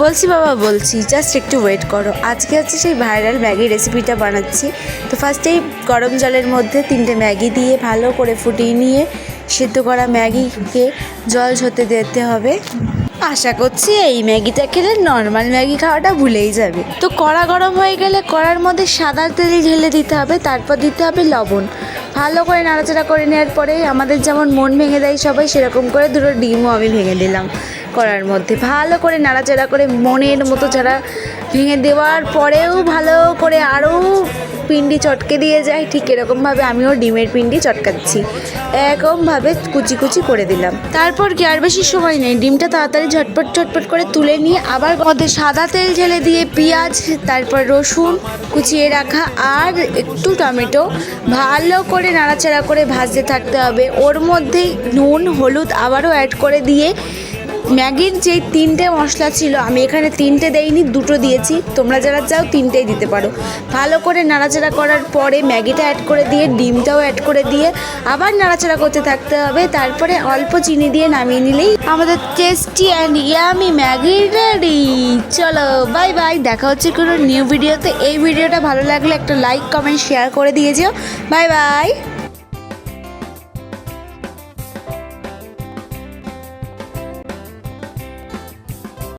বলছি বাবা বলছি, জাস্ট একটু ওয়েট করো। আজকে হচ্ছে সেই ভাইরাল ম্যাগি রেসিপিটা বানাচ্ছি। তো ফার্স্টেই গরম জলের মধ্যে 3টে ম্যাগি দিয়ে ভালো করে ফুটিয়ে নিয়ে সিদ্ধ করা ম্যাগিকে জল ঝরতে দিতে হবে। আশা করছি এই ম্যাগিটা খেলে নর্মাল ম্যাগি খাওয়াটা ভুলেই যাবে। তো কড়া গরম হয়ে গেলে কড়ার মধ্যে সাদা তেল ঢেলে দিতে হবে, তারপর দিতে হবে লবণ। ভালো করে নাড়াচাড়া করে নেওয়ার পরে আমাদের যেমন মন ভেঙে দেয় সবাই, সেরকম করে 2টো ডিমও আমি ভেঙে দিলাম কড়ার মধ্যে। ভালো করে নাড়াচাড়া করে মনের মতো যারা ভেঙে দেওয়ার পরেও ভালো করে আরও পিন্ডি চটকে দিয়ে যায়, ঠিক এরকমভাবে আমিও ডিমের পিন্ডি চটকাচ্ছি। এরকমভাবে কুচি কুচি করে দিলাম। তারপর কি আর বেশি সময় নেই, ডিমটা তাড়াতাড়ি ঝটপট ঝটপট করে তুলে নিয়ে আবার মধ্যে সাদা তেল ঢেলে দিয়ে পেঁয়াজ, তারপর রসুন কুচিয়ে রাখা আর একটু টমেটো ভালো করে নাড়াচাড়া করে ভাজতে থাকতে হবে। ওর মধ্যেই নুন হলুদ আবারও অ্যাড করে দিয়ে ম্যাগির যে 3টে মশলা ছিল, আমি এখানে 3টে দেইনি, 2টো দিয়েছি। তোমরা যারা চাও 3টেই দিতে পারো। ভালো করে নাড়াচাড়া করার পরে ম্যাগিটা অ্যাড করে দিয়ে ডিমটাও অ্যাড করে দিয়ে আবার নাড়াচাড়া করতে থাকতে হবে। তারপরে অল্প চিনি দিয়ে নামিয়ে নিলেই আমাদের tasty and yummy Maggi ready. চলো বাই বাই, দেখা হচ্ছে কোনো নিউ ভিডিওতে। এই ভিডিওটা ভালো লাগলে একটা লাইক কমেন্ট শেয়ার করে দিয়ে যেও। Bye bye.